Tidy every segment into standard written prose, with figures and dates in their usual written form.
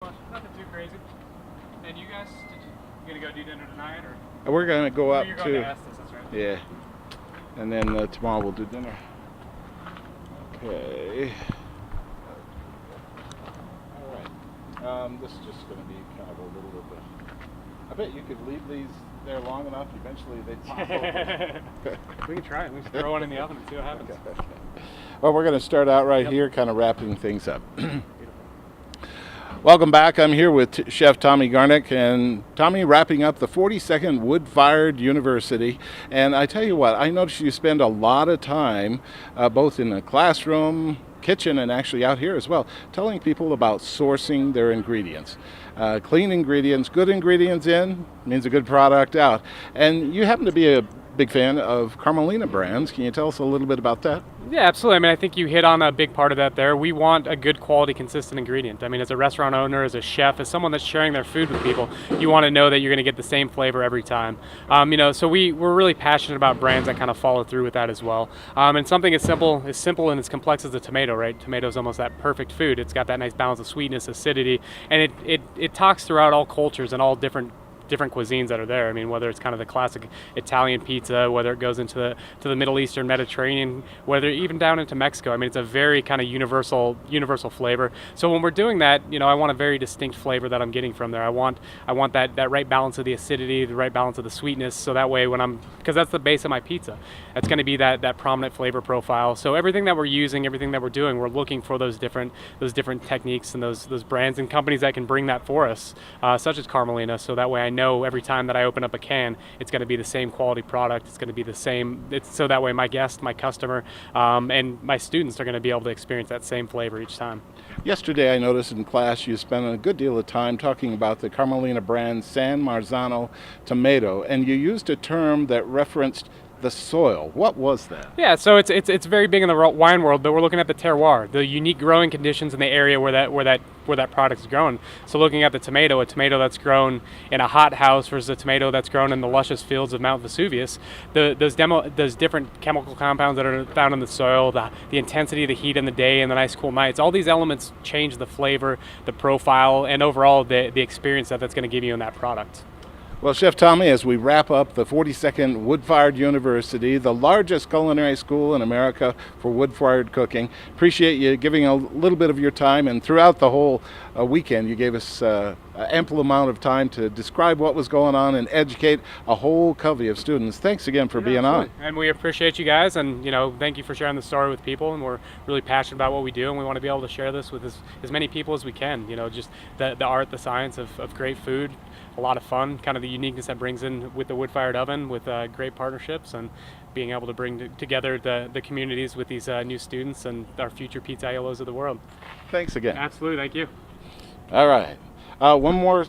Nothing too crazy. And you guys, you gonna go do dinner tonight, or We're going to go up you're going to, to Estes? That's right. yeah, and then tomorrow we'll do dinner. Okay. All right. This is just going to be kind of a little bit. I bet you could leave these there long enough. Eventually they'd pop open. We can try it. We can throw one in the oven and see what happens. Okay. Well, we're going to start out right here, kind of wrapping things up. Welcome back. I'm here with Chef Tommy Garnick, and Tommy wrapping up the 42nd Wood-Fired University. And I tell you what, I noticed you spend a lot of time both in the classroom, kitchen, and actually out here as well, telling people about sourcing their ingredients. Clean ingredients, good ingredients in means a good product out. And you happen to be a big fan of Carmelina brands. Can you tell us a little bit about that? Yeah, absolutely. I mean, I think you hit on a big part of that there. We want a good quality, consistent ingredient. I mean, as a restaurant owner, as a chef, as someone that's sharing their food with people, you want to know that you're going to get the same flavor every time. So we're really passionate about brands that kind of follow through with that as well. And something as simple and as complex as a tomato, right? Tomato's almost that perfect food. It's got that nice balance of sweetness, acidity, and it talks throughout all cultures and all different cuisines that are there. I mean, whether it's kind of the classic Italian pizza, whether it goes into the Middle Eastern, Mediterranean, whether even down into Mexico. I mean, it's a very kind of universal flavor. So when we're doing that, I want a very distinct flavor that I'm getting from there. I want that right balance of the acidity, the right balance of the sweetness. So that way because that's the base of my pizza. That's going to be that prominent flavor profile. So everything that we're using, everything that we're doing, we're looking for those different techniques and those brands and companies that can bring that for us, such as Carmelina. So that way I know every time that I open up a can, it's going to be the same quality product. It's going to be the same. So that way my guest, my customer, and my students are going to be able to experience that same flavor each time. Yesterday, I noticed in class you spent a good deal of time talking about the Carmelina brand San Marzano tomato, and you used a term that referenced the soil. What was that? Yeah, so it's very big in the wine world, but we're looking at the terroir, the unique growing conditions in the area where that product is grown. So looking at the tomato, a tomato that's grown in a hot house versus a tomato that's grown in the luscious fields of Mount Vesuvius, those different chemical compounds that are found in the soil, the intensity, the heat in the day, and the nice cool nights, all these elements change the flavor, the profile, and overall the experience that's going to give you in that product. Well, Chef Tommy, as we wrap up the 42nd Wood-Fired University, the largest culinary school in America for wood-fired cooking, appreciate you giving a little bit of your time, and throughout the whole weekend you gave us an ample amount of time to describe what was going on and educate a whole covey of students. Thanks again for being on. And we appreciate you guys, and thank you for sharing the story with people, and we're really passionate about what we do, and we want to be able to share this with as many people as we can. Just the art, the science of great food, a lot of fun, kind of the uniqueness that brings in with the wood-fired oven, with great partnerships, and being able to bring together the communities with these new students and our future pizzaiolos of the world. Thanks again. Absolutely, thank you. All right. One more.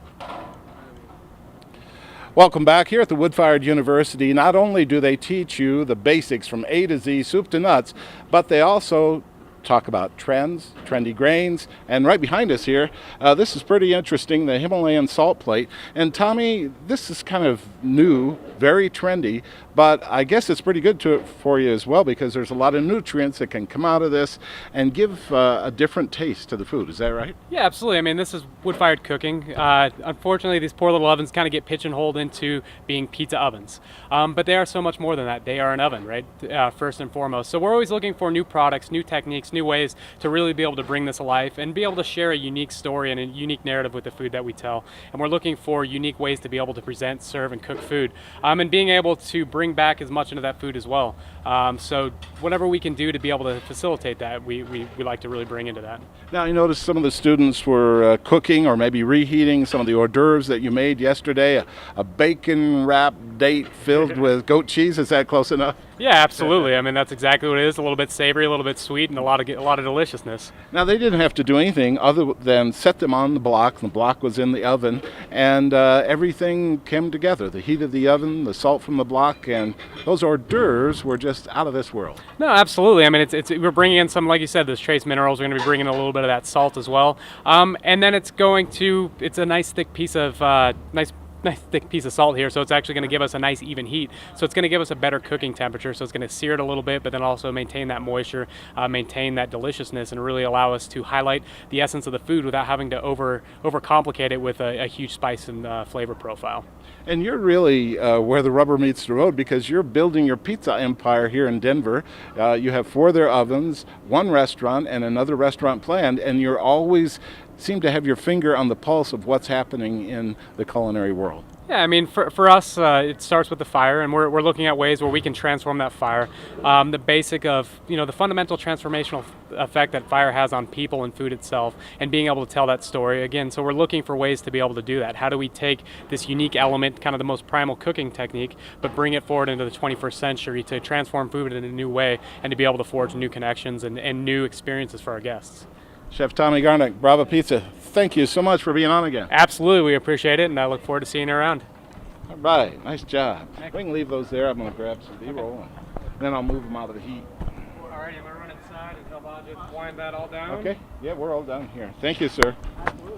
Welcome back. Here at the Wood-Fired University, not only do they teach you the basics from A to Z, soup to nuts, but they also talk about trends, trendy grains, and right behind us here, this is pretty interesting, the Himalayan salt plate. And Tommy, this is kind of new, very trendy, but I guess it's pretty good for you as well, because there's a lot of nutrients that can come out of this and give a different taste to the food. Is that right? Yeah, absolutely. I mean, this is wood-fired cooking. Unfortunately, these poor little ovens kind of get pigeonholed into being pizza ovens, but they are so much more than that. They are an oven, right? First and foremost. So we're always looking for new products, new techniques, new ways to really be able to bring this alive and be able to share a unique story and a unique narrative with the food that we tell. And we're looking for unique ways to be able to present, serve, and cook food, and being able to bring back as much into that food as well. So whatever we can do to be able to facilitate that, we like to really bring into that. Now, I noticed some of the students were cooking or maybe reheating some of the hors d'oeuvres that you made yesterday, a bacon wrapped date filled with goat cheese. Is that close enough? Yeah, absolutely. I mean, that's exactly what it is. A little bit savory, a little bit sweet, and a lot of deliciousness. Now, they didn't have to do anything other than set them on the block. The block was in the oven, and everything came together. The heat of the oven, the salt from the block, and those hors d'oeuvres were just out of this world. No, absolutely. I mean, we're bringing in some, like you said, those trace minerals. We're going to be bringing in a little bit of that salt as well. And then it's a nice thick piece of nice nice thick piece of salt here, so it's actually going to give us a nice even heat. So it's going to give us a better cooking temperature. So it's going to sear it a little bit, but then also maintain that moisture, maintain that deliciousness, and really allow us to highlight the essence of the food without having to overcomplicate it with a huge spice and flavor profile. And you're really where the rubber meets the road, because you're building your pizza empire here in Denver. You have 4 of their ovens, 1 restaurant, and another restaurant planned, and you're always seem to have your finger on the pulse of what's happening in the culinary world. Yeah, I mean, for us, it starts with the fire, and we're looking at ways where we can transform that fire. The basic of, the fundamental transformational effect that fire has on people and food itself, and being able to tell that story. Again, so we're looking for ways to be able to do that. How do we take this unique element, kind of the most primal cooking technique, but bring it forward into the 21st century to transform food in a new way and to be able to forge new connections and new experiences for our guests? Chef Tommy Garnick, Brava Pizza, thank you so much for being on again. Absolutely, we appreciate it, and I look forward to seeing you around. All right, nice job. We can leave those there. I'm going to grab some B-roll, and then I'll move them out of the heat. All right, I'm going to run inside and help out just wind that all down. Okay, yeah, we're all down here. Thank you, sir. Absolutely.